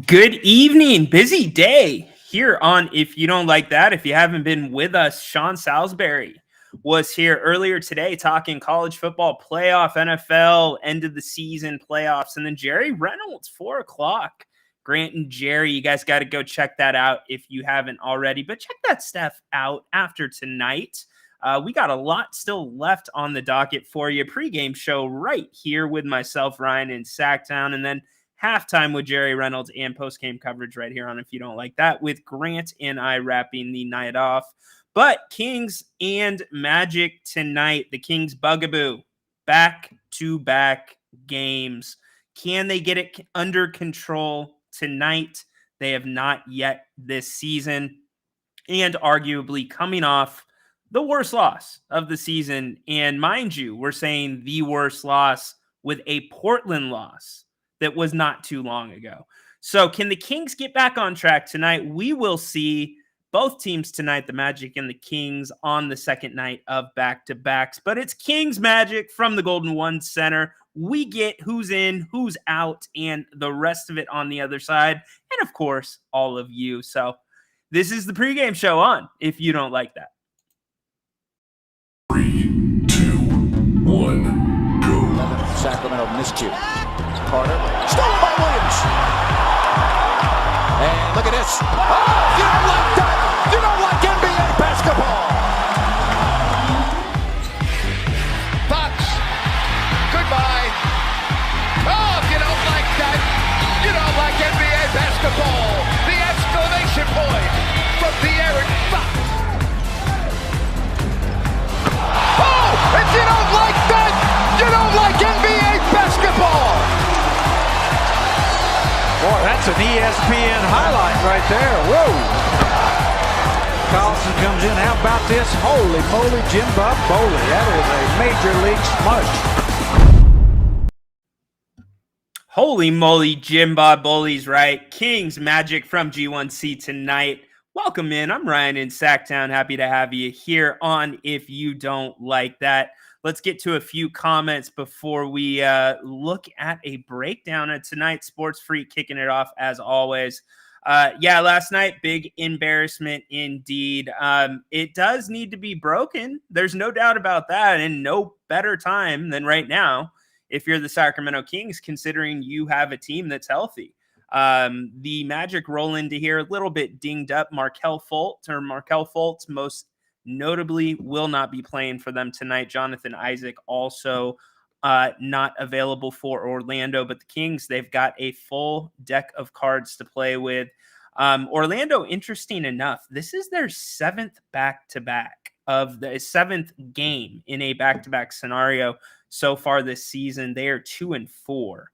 Good evening. Busy day here on If You Don't Like That. If you haven't been with us, Sean Salisbury was here earlier today talking college football playoff, NFL, end of the season playoffs, and then Jerry Reynolds, 4 o'clock. Grant and Jerry, you guys got to go check that out if you haven't already, but check that stuff out after tonight. We got a lot still left on the docket for you. Pregame show right here with myself, Ryan, in Sacktown, and then halftime with Jerry Reynolds and post-game coverage right here on If You Don't Like That, with Grant and I wrapping the night off. But Kings and Magic tonight, the Kings bugaboo, back-to-back games. Can they get it under control tonight? They have not yet this season, and arguably coming off the worst loss of the season. And mind you, we're saying the worst loss with a Portland loss that was not too long ago. So can the Kings get back on track tonight? We will see both teams tonight, the Magic and the Kings, on the second night of back-to-backs. But it's Kings Magic from the Golden One Center. We get who's in, who's out, and the rest of it on the other side. And, of course, all of you. So this is the pregame show on If You Don't Like That. 3, 2, 1, go. Sacramento miscue. Carter, stolen by Williams. And look at this. Oh, you don't like that. You don't like NBA basketball. Fox, goodbye. Oh, if you don't like that, you don't like NBA basketball. The exclamation point from De'Aaron Fox. Oh, if you don't like that, you don't like NBA basketball. Boy, that's an ESPN highlight right there. Whoa. Carlson comes in. How about this? Holy moly, Jim Bob Bowley. That is a major league smush. Holy moly, Jim Bob Bowley's right. Kings Magic from G1C tonight. Welcome in. I'm Ryan in Sacktown. Happy to have you here on If You Don't Like That. Let's get to a few comments before we look at a breakdown of tonight. Sports Freak kicking it off as always. Last night, big embarrassment indeed. It does need to be broken. There's no doubt about that, and no better time than right now if you're the Sacramento Kings, considering you have a team that's healthy. The Magic roll into here a little bit dinged up. Markelle Fultz, most notably, will not be playing for them tonight. Jonathan Isaac also not available for Orlando, but the Kings, they've got a full deck of cards to play with. Orlando, interesting enough, this is their seventh back-to-back of the seventh game in a back-to-back scenario so far this season. They are 2-4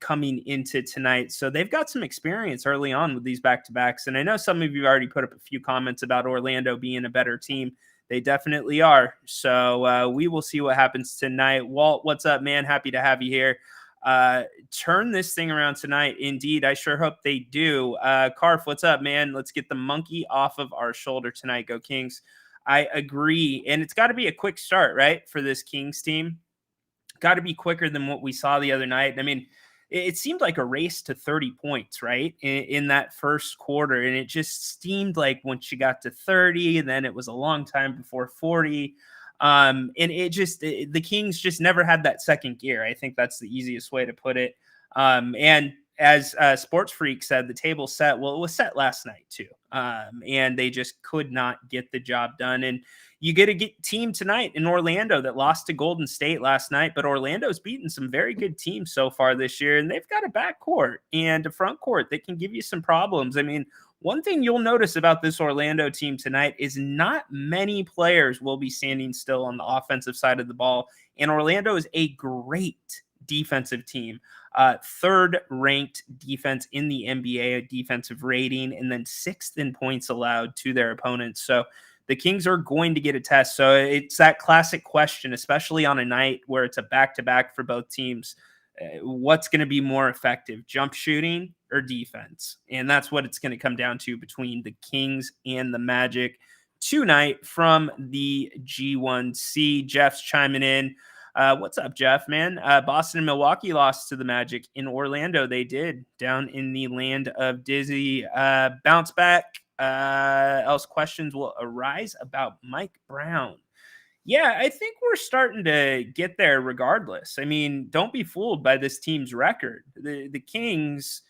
coming into tonight. So they've got some experience early on with these back-to-backs. And I know some of you already put up a few comments about Orlando being a better team. They definitely are. So we will see what happens tonight. Walt, what's up, man? Happy to have you here. Turn this thing around tonight. Indeed, I sure hope they do. Carf, what's up, man? Let's get the monkey off of our shoulder tonight. Go Kings. I agree. And it's got to be a quick start, right, for this Kings team. Got to be quicker than what we saw the other night. I mean, it seemed like a race to 30 points, right, in that first quarter. And it just seemed like once you got to 30, and then it was a long time before 40. And the Kings just never had that second gear. I think that's the easiest way to put it. And as Sports Freak said, the table set. Well, it was set last night too. And they just could not get the job done. And you get a team tonight in Orlando that lost to Golden State last night, but Orlando's beaten some very good teams so far this year, and they've got a backcourt and a front court that can give you some problems. I mean, one thing you'll notice about this Orlando team tonight is not many players will be standing still on the offensive side of the ball, and Orlando is a great defensive team. Third-ranked defense in the NBA, defensive rating, and then sixth in points allowed to their opponents. So the Kings are going to get a test. So it's that classic question, especially on a night where it's a back-to-back for both teams. What's going to be more effective, jump shooting or defense? And that's what it's going to come down to between the Kings and the Magic tonight from the G1C. Jeff's chiming in. What's up, Jeff, man? Boston and Milwaukee lost to the Magic. In Orlando, they did, down in the land of Dizzy. Bounce back. Else questions will arise about Mike Brown. Yeah, I think we're starting to get there regardless. I mean, don't be fooled by this team's record. The Kings,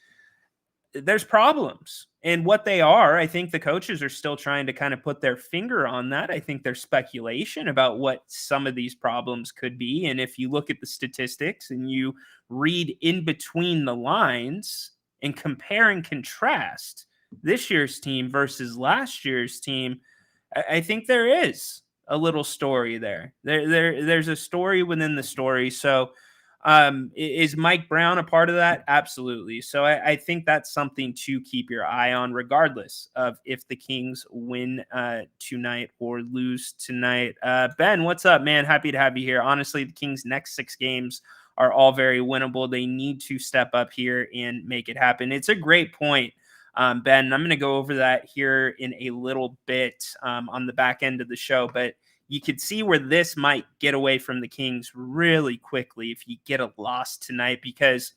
there's problems. And what they are, I think the coaches are still trying to kind of put their finger on that. I think there's speculation about what some of these problems could be. And if you look at the statistics and you read in between the lines and compare and contrast this year's team versus last year's team, I think there is a little story there. There's a story within the story. So is Mike Brown a part of that? Absolutely. So I think that's something to keep your eye on, regardless of if the Kings win tonight or lose tonight. Ben, what's up, man? Happy to have you here. Honestly, the Kings' next 6 games are all very winnable. They need to step up here and make it happen. It's a great point, Ben. I'm going to go over that here in a little bit on the back end of the show, but you could see where this might get away from the Kings really quickly if you get a loss tonight, because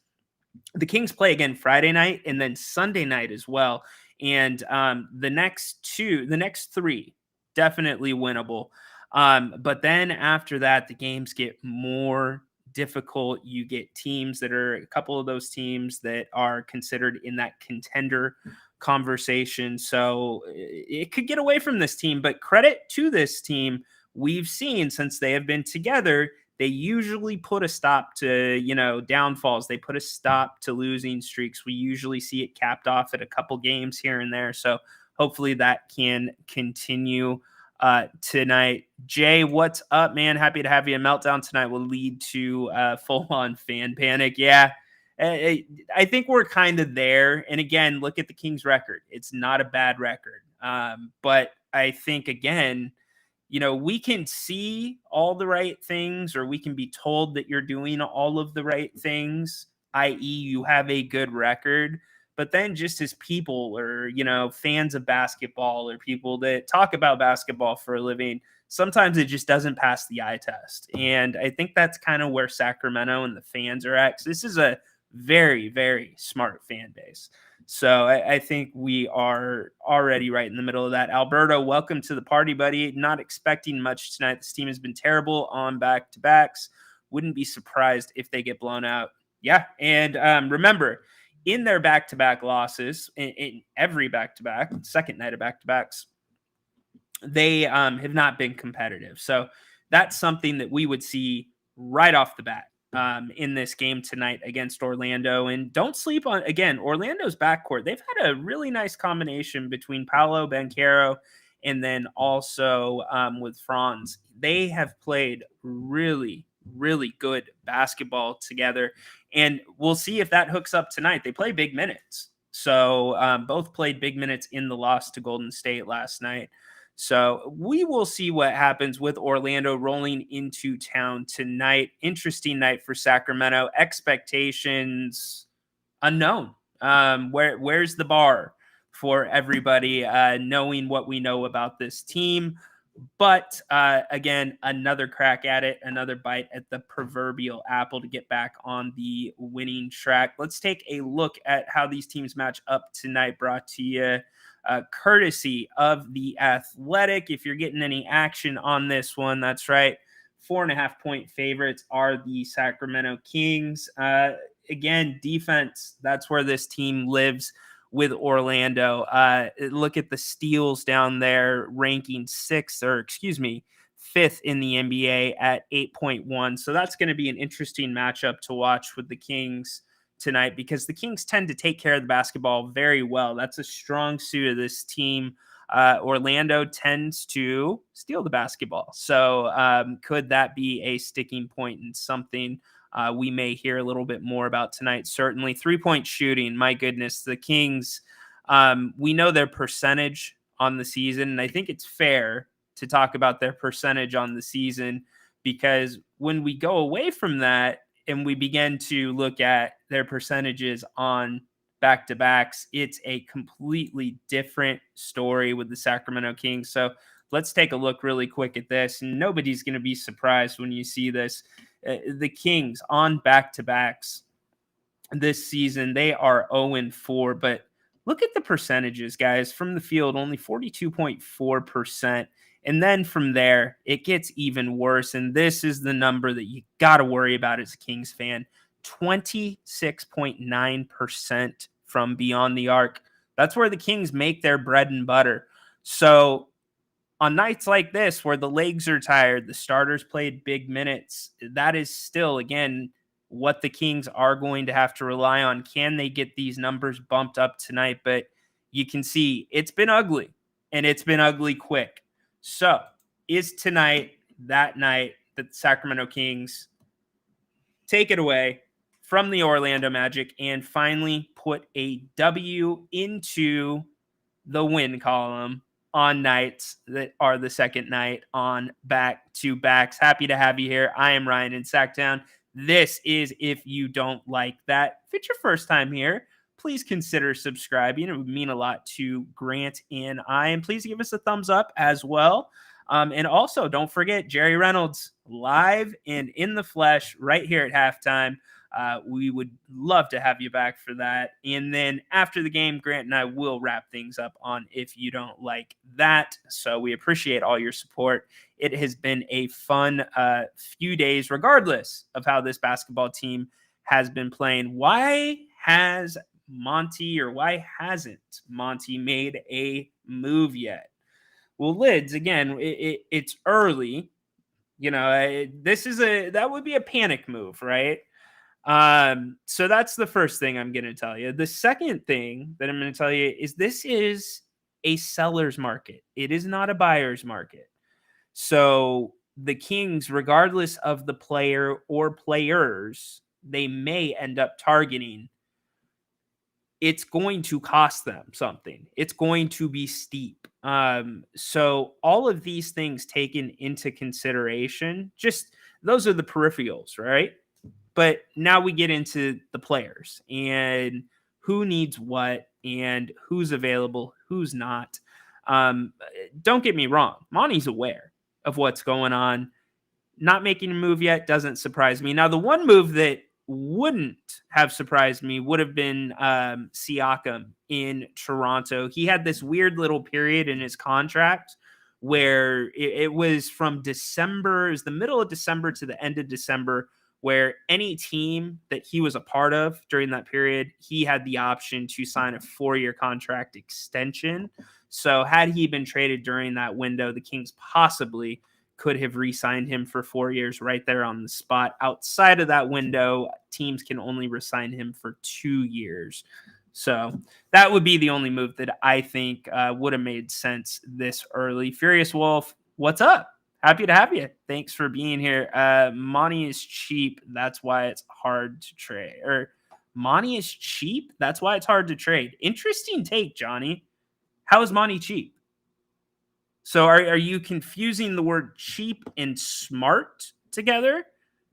the Kings play again Friday night and then Sunday night as well. And the next 3, definitely winnable. But then after that, the games get more difficult. You get teams that are, a couple of those teams that are considered in that contender conversation. So it could get away from this team, but credit to this team. We've seen since they have been together, they usually put a stop to, downfalls. They put a stop to losing streaks. We usually see it capped off at a couple games here and there. So hopefully that can continue tonight. Jay, what's up, man? Happy to have you. A meltdown tonight will lead to full-on fan panic. Yeah, I think we're kind of there. And again, look at the Kings record. It's not a bad record. But I think, again, we can see all the right things, or we can be told that you're doing all of the right things, i.e. you have a good record. But then just as people, or, fans of basketball, or people that talk about basketball for a living, sometimes it just doesn't pass the eye test. And I think that's kind of where Sacramento and the fans are at. 'Cause this is a very, very smart fan base. So I think we are already right in the middle of that. Alberto, welcome to the party, buddy. Not expecting much tonight. This team has been terrible on back-to-backs. Wouldn't be surprised if they get blown out. Yeah, and remember, in their back-to-back losses, in every back-to-back, second night of back-to-backs, they have not been competitive. So that's something that we would see right off the bat in this game tonight against Orlando. And don't sleep on, again, Orlando's backcourt. They've had a really nice combination between Paolo Banchero and then also with Franz. They have played really, really good basketball together. And we'll see if that hooks up tonight. They play big minutes. So both played big minutes in the loss to Golden State last night. So we will see what happens with Orlando rolling into town tonight. Interesting night for Sacramento. Expectations unknown. Where's the bar for everybody knowing what we know about this team? But again, another crack at it, another bite at the proverbial apple to get back on the winning track. Let's take a look at how these teams match up tonight, brought to you courtesy of The Athletic. If you're getting any action on this one, that's right. 4.5-point favorites are the Sacramento Kings. Again, defense, that's where this team lives with Orlando. Look at the steals down there, ranking 5th in the NBA at 8.1. So that's going to be an interesting matchup to watch with the Kings tonight, because the Kings tend to take care of the basketball very well. That's a strong suit of this team. Orlando tends to steal the basketball. So could that be a sticking point and something we may hear a little bit more about tonight? Certainly. 3-point shooting, my goodness. The Kings, we know their percentage on the season, and I think it's fair to talk about their percentage on the season, because when we go away from that and we begin to look at their percentages on back-to-backs, it's a completely different story with the Sacramento Kings. So let's take a look really quick at this. And nobody's going to be surprised when you see this. The Kings on back-to-backs this season, they are 0-4, but look at the percentages, guys. From the field, only 42.4%. And then from there, it gets even worse. And this is the number that you got to worry about as a Kings fan. 26.9% from beyond the arc. That's where the Kings make their bread and butter. So on nights like this, where the legs are tired, the starters played big minutes, that is still, again, what the Kings are going to have to rely on. Can they get these numbers bumped up tonight? But you can see it's been ugly, and it's been ugly quick. So is tonight that night that the Sacramento Kings take it away from the Orlando Magic and finally put a W into the win column on nights that are the second night on back-to-backs? Happy to have you here. I am Ryan in Sacktown. This is If You Don't Like That. If it's your first time here, please consider subscribing. It would mean a lot to Grant and I. And please give us a thumbs up as well. And also, don't forget Jerry Reynolds live and in the flesh right here at halftime. We would love to have you back for that. And then after the game, Grant and I will wrap things up on If You Don't Like That. So we appreciate all your support. It has been a fun few days, regardless of how this basketball team has been playing. Why hasn't Monty made a move yet? Well, Lids, again, it's early. That would be a panic move, right? So that's the first thing I'm going to tell you. The second thing that I'm going to tell you is this is a seller's market. It is not a buyer's market. So the Kings, regardless of the player or players they may end up targeting, it's going to cost them something. It's going to be steep. So all of these things taken into consideration, just those are the peripherals, right? But now we get into the players and who needs what and who's available, who's not. Don't get me wrong. Monty's aware of what's going on. Not making a move yet doesn't surprise me. Now, the one move that wouldn't have surprised me would have been Siakam in Toronto. He had this weird little period in his contract where it was from December, it was the middle of December to the end of December, where any team that he was a part of during that period, he had the option to sign a 4-year contract extension. So had he been traded during that window, the Kings possibly could have re-signed him for 4 years right there on the spot. Outside of that window, teams can only re-sign him for 2 years. So that would be the only move that I think would have made sense this early. Furious Wolf, what's up? Happy to have you. Thanks for being here. Monty is cheap. That's why it's hard to trade. Or Monty is cheap. That's why it's hard to trade. Interesting take, Johnny. How is Monty cheap? So are you confusing the word cheap and smart together?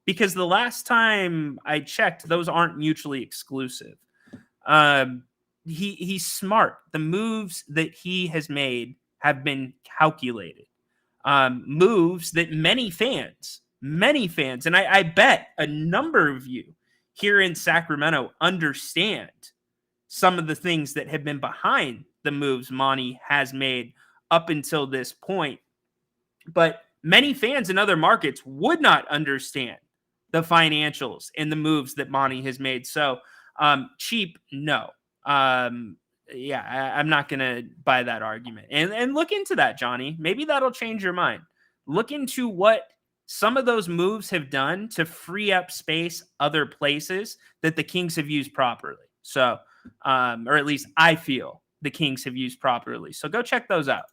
Because the last time I checked, those aren't mutually exclusive. He's smart. The moves that he has made have been calculated. Moves that many fans, and I bet a number of you here in Sacramento understand some of the things that have been behind the moves Monty has made up until this point. But many fans in other markets would not understand the financials and the moves that Monty has made. So cheap, no. I'm not going to buy that argument. And look into that, Johnny. Maybe that'll change your mind. Look into what some of those moves have done to free up space other places that the Kings have used properly. So, or at least I feel the Kings have used properly. So go check those out.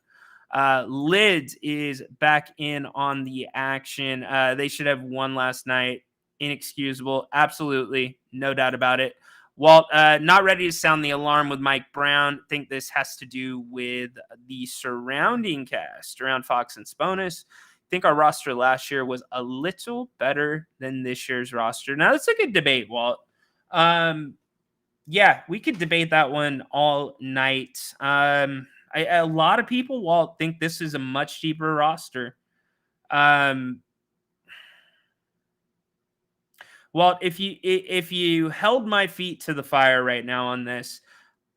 Lids is back in on the action. They should have won last night. Inexcusable. Absolutely. No doubt about it. Walt, not ready to sound the alarm with Mike Brown. Think this has to do with the surrounding cast around Fox and Sponis. Think our roster last year was a little better than this year's roster. Now, that's a good debate, Walt. Yeah, we could debate that one all night. A lot of people, Walt, think this is a much deeper roster. Walt, if you held my feet to the fire right now on this,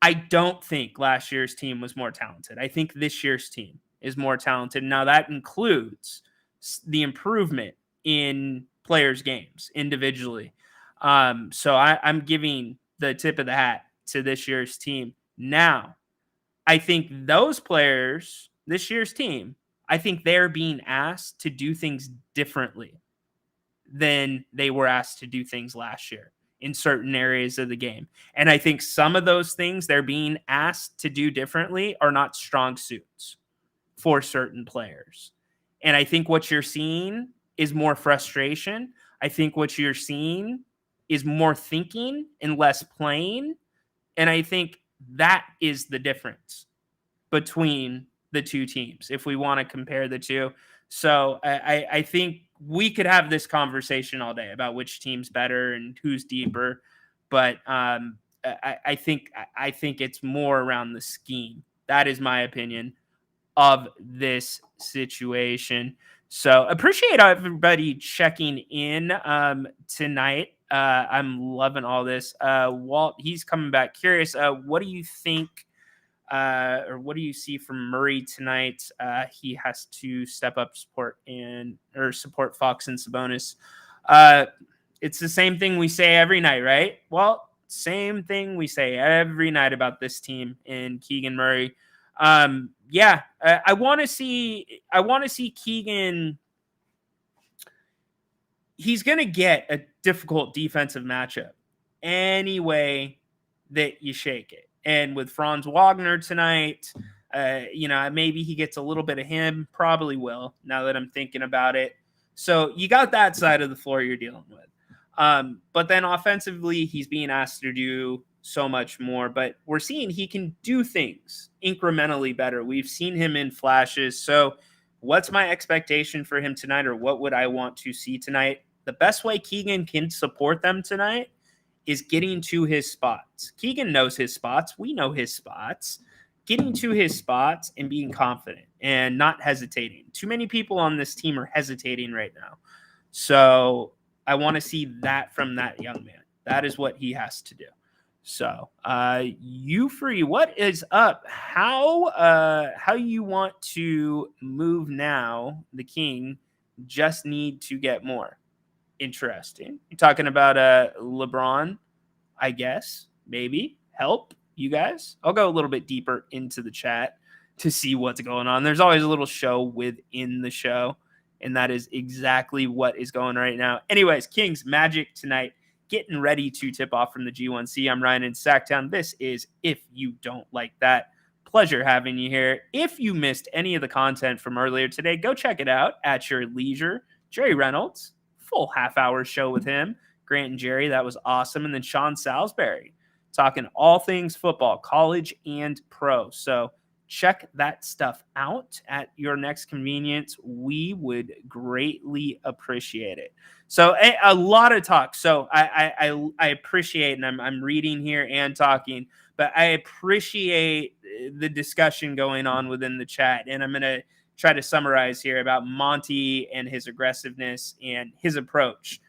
I don't think last year's team was more talented. I think this year's team is more talented. Now that includes the improvement in players' games individually. So I'm giving the tip of the hat to this year's team. Now, I think those players, this year's team, I think they're being asked to do things differently than they were asked to do things last year in certain areas of the game. And I think some of those things they're being asked to do differently are not strong suits for certain players. And I think what you're seeing is more frustration. I think what you're seeing is more thinking and less playing. And I think that is the difference between the two teams if we want to compare the two. So I think we could have this conversation all day about which team's better and who's deeper, but I think it's more around the scheme. That is my opinion of this situation. So appreciate everybody checking in tonight. I'm loving all this. Walt, he's coming back. Curious, what do you think? Or what do you see from Murray tonight? He has to step up support Fox and Sabonis. It's the same thing we say every night, right? Well, same thing we say every night about this team and Keegan Murray. I want to see Keegan. He's going to get a difficult defensive matchup any way that you shake it. And with Franz Wagner tonight, maybe he gets a little bit of him. Probably will, now that I'm thinking about it. So you got that side of the floor you're dealing with. But then offensively, he's being asked to do so much more. But we're seeing he can do things incrementally better. We've seen him in flashes. So what's my expectation for him tonight, or what would I want to see tonight? The best way Keegan can support them tonight is getting to his spots. Keegan knows his spots. We know his spots. Getting to his spots and being confident and not hesitating. Too many people on this team are hesitating right now. So I want to see that from that young man. That is what he has to do. So you free, what is up? How you want to move now? The King just need to get more. Interesting. You're talking about LeBron, I guess, maybe help you guys. I'll go a little bit deeper into the chat to see what's going on. There's always a little show within the show, and that is exactly what is going right now. Anyways, Kings Magic tonight, getting ready to tip off from the G1C. I'm Ryan in Sacktown. This is If You Don't Like That. Pleasure having you here. If you missed any of the content from earlier today, go check it out at your leisure. Jerry Reynolds, full half-hour show with him. Grant and Jerry, that was awesome. And then Sean Salisbury, talking all things football, college and pro. So check that stuff out at your next convenience. We would greatly appreciate it. So a lot of talk. So I appreciate, and I'm reading here and talking, but I appreciate the discussion going on within the chat. And I'm going to try to summarize here about Monty and his aggressiveness and his approach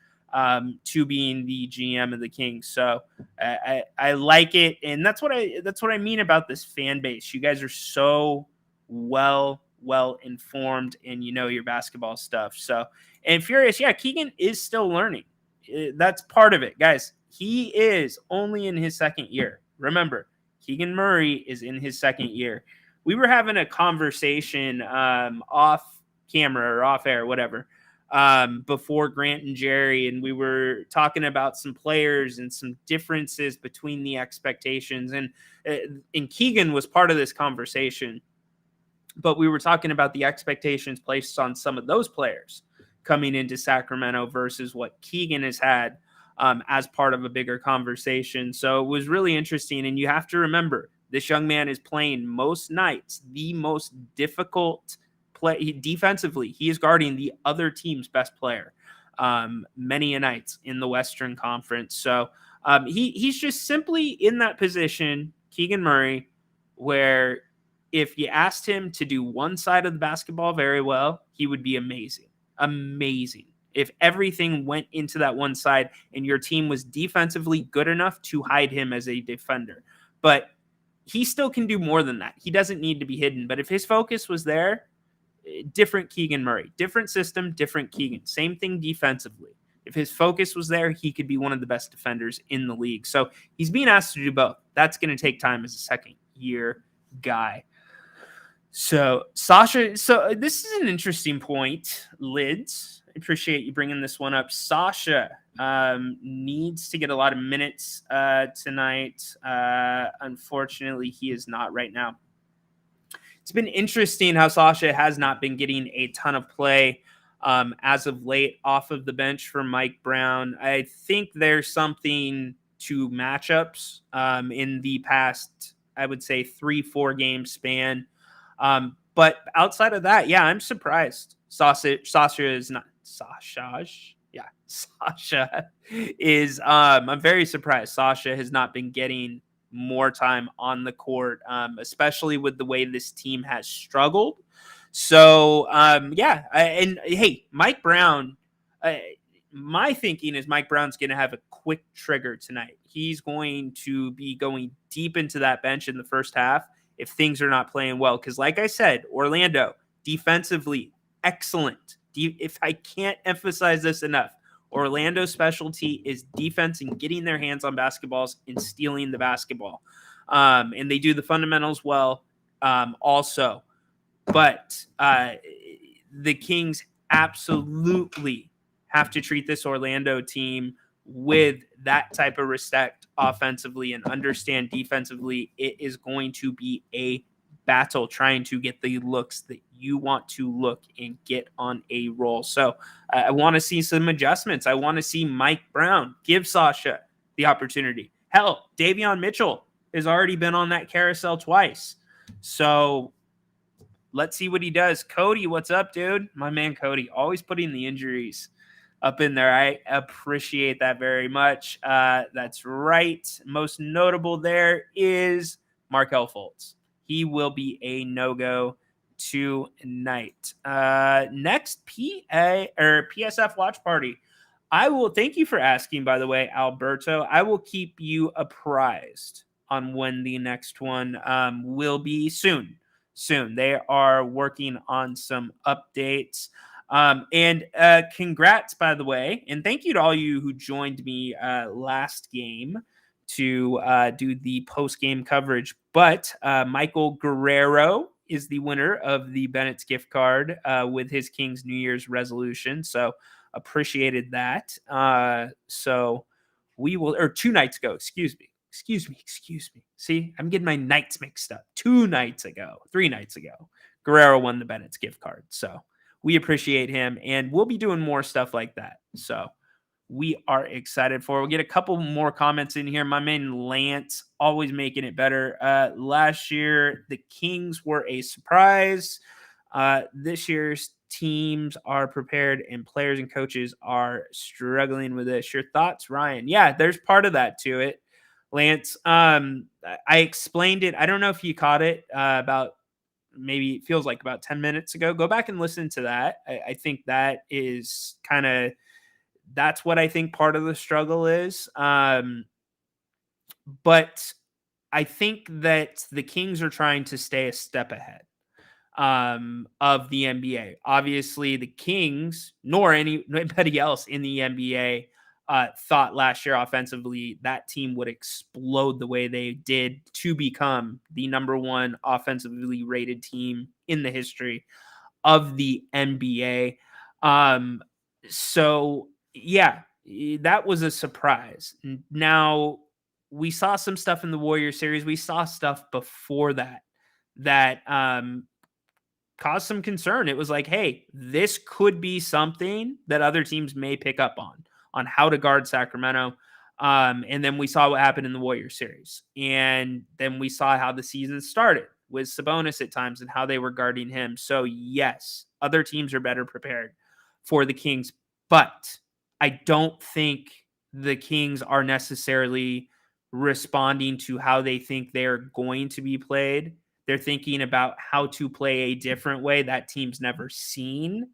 to being the GM of the Kings. So I like it. And that's what I mean about this fan base. You guys are so well informed and you know your basketball stuff. So, and Furious, yeah, Keegan is still learning. That's part of it, guys. He is only in his second year. Remember, Keegan Murray is in his second year. We were having a conversation off camera or off air, whatever, before Grant and Jerry, and we were talking about some players and some differences between the expectations. And Keegan was part of this conversation, but we were talking about the expectations placed on some of those players coming into Sacramento versus what Keegan has had as part of a bigger conversation. So it was really interesting. And you have to remember, this young man is playing most nights the most difficult play defensively. He is guarding the other team's best player many a nights in the Western Conference. So he's just simply in that position, Keegan Murray, where if you asked him to do one side of the basketball very well, he would be amazing. Amazing. If everything went into that one side and your team was defensively good enough to hide him as a defender. But he still can do more than that. He doesn't need to be hidden. But if his focus was there, different Keegan Murray, different system, different Keegan. Same thing defensively. If his focus was there, he could be one of the best defenders in the league. So he's being asked to do both. That's going to take time as a second-year guy. So Sasha, so this is an interesting point, Lids. I appreciate you bringing this one up. Sasha needs to get a lot of minutes tonight. Unfortunately, he is not right now. It's been interesting how Sasha has not been getting a ton of play as of late off of the bench for Mike Brown. I think there's something to matchups in the past, I would say, 3-4 game span. But outside of that, yeah, I'm surprised. Sasha is not Sasha. Yeah, Sasha is. I'm very surprised. Sasha has not been getting more time on the court, especially with the way this team has struggled. So, yeah. And hey, Mike Brown, my thinking is Mike Brown's going to have a quick trigger tonight. He's going to be going deep into that bench in the first half if things are not playing well. Because like I said, Orlando, defensively, excellent. If I can't emphasize this enough, Orlando's specialty is defense and getting their hands on basketballs and stealing the basketball. And they do the fundamentals well also. But the Kings absolutely have to treat this Orlando team with that type of respect offensively and understand defensively it is going to be a battle trying to get the looks that you want to look and get on a roll. So I want to see some adjustments. I want to see Mike Brown give Sasha the opportunity. Hell, Davion Mitchell has already been on that carousel twice. So let's see what he does. Cody, what's up, dude? My man Cody, always putting the injuries up in there. I appreciate that very much. That's right. Most notable there is Markelle Fultz. He will be a no-go tonight. Next PSF watch party. I will thank you for asking, by the way, Alberto. I will keep you apprised on when the next one will be soon. They are working on some updates. And congrats, by the way, and thank you to all you who joined me last game to do the post-game coverage. But Michael Guerrero is the winner of the Bennett's gift card with his Kings New Year's resolution. So appreciated that. So we will, or 2 nights ago, excuse me. See, I'm getting my nights mixed up. 3 nights ago, Guerrero won the Bennett's gift card. So we appreciate him, and we'll be doing more stuff like that. So we are excited for it. We'll get a couple more comments in here. My man Lance, always making it better. Last year, the Kings were a surprise. This year's teams are prepared, and players and coaches are struggling with this. Your thoughts, Ryan? Yeah, there's part of that to it, Lance. I explained it. I don't know if you caught it about maybe it feels like about 10 minutes ago. Go back and listen to that. I think that is kind of, that's what I think part of the struggle is. But I think that the Kings are trying to stay a step ahead of the NBA. Obviously, the Kings, nor anybody else in the NBA, thought last year offensively that team would explode the way they did to become the number 1 offensively rated team in the history of the NBA. So yeah, that was a surprise. Now, we saw some stuff in the Warrior series. We saw stuff before that caused some concern. It was like, hey, this could be something that other teams may pick up on how to guard Sacramento. And then we saw what happened in the Warrior series. And then we saw how the season started with Sabonis at times and how they were guarding him. So yes, other teams are better prepared for the Kings, but I don't think the Kings are necessarily responding to how they think they're going to be played They're thinking about how to play a different way that team's never seen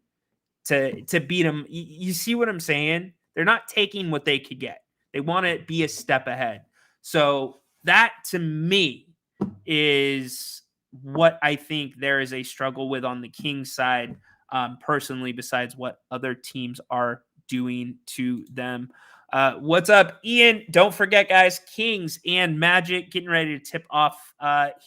to beat them. You see what I'm saying? They're not taking what they could get. They want to be a step ahead. So that to me is what I think there is a struggle with on the Kings side, personally, besides what other teams are doing to them. What's up, Ian? Don't forget, guys, Kings and Magic getting ready to tip off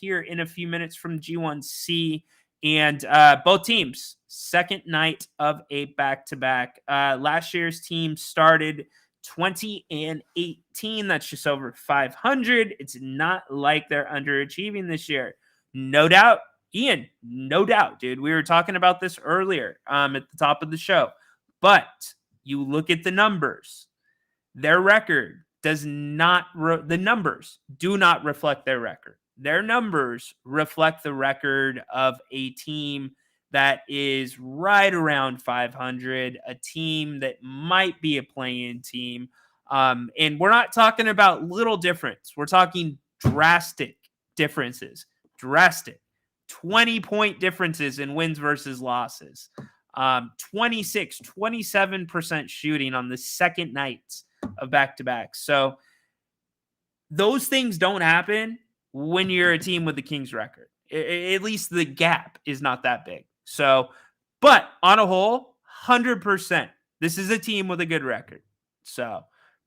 here in a few minutes from G1C. And both teams, second night of a back-to-back. Last year's team started 20-18. That's just over 500. It's not like they're underachieving this year. No doubt, Ian, no doubt, dude. We were talking about this earlier at the top of the show. But you look at the numbers. Their record does not, the numbers do not reflect their record. Their numbers reflect the record of a team that is right around 500, a team that might be a play-in team. And we're not talking about little difference. We're talking drastic differences. Drastic. 20-point differences in wins versus losses. 26, 27% shooting on the second nights of back-to-back. So those things don't happen when you're a team with the Kings record. At least the gap is not that big. So, but on a whole, 100%. This is a team with a good record. So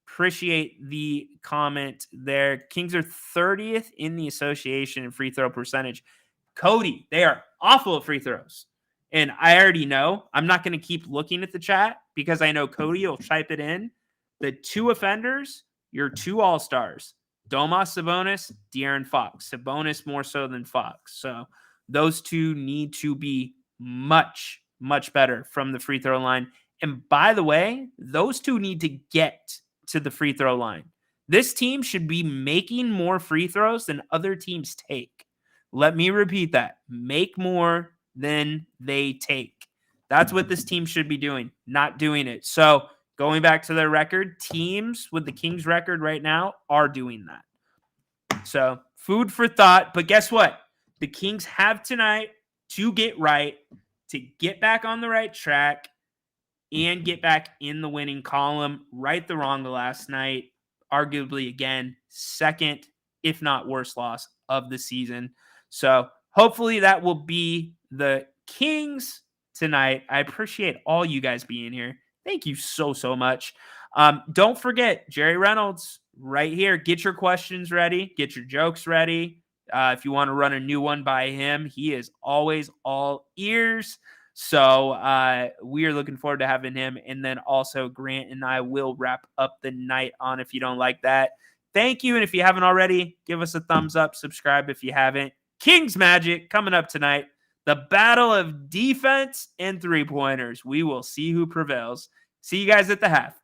appreciate the comment there. Kings are 30th in the association in free throw percentage. Cody, they are awful at free throws. And I already know I'm not going to keep looking at the chat because I know Cody will type it in. The two offenders, your two all-stars, Domas Sabonis, De'Aaron Fox. Sabonis more so than Fox. So those two need to be much, much better from the free throw line. And by the way, those two need to get to the free throw line. This team should be making more free throws than other teams take. Let me repeat that. Make more than they take. That's what this team should be doing, not doing it. So going back to their record, teams with the Kings record right now are doing that. So food for thought. But guess what? The Kings have tonight to get right, to get back on the right track, and get back in the winning column. Right the wrong last night. Arguably, again, second, if not worst loss of the season. So hopefully that will be the Kings tonight. I appreciate all you guys being here. Thank you so, so much. Don't forget, Jerry Reynolds right here. Get your questions ready. Get your jokes ready. If you want to run a new one by him, he is always all ears. So we are looking forward to having him. And then also Grant and I will wrap up the night on If You Don't Like That. Thank you. And if you haven't already, give us a thumbs up. Subscribe if you haven't. Kings Magic coming up tonight. The battle of defense and three-pointers. We will see who prevails. See you guys at the half.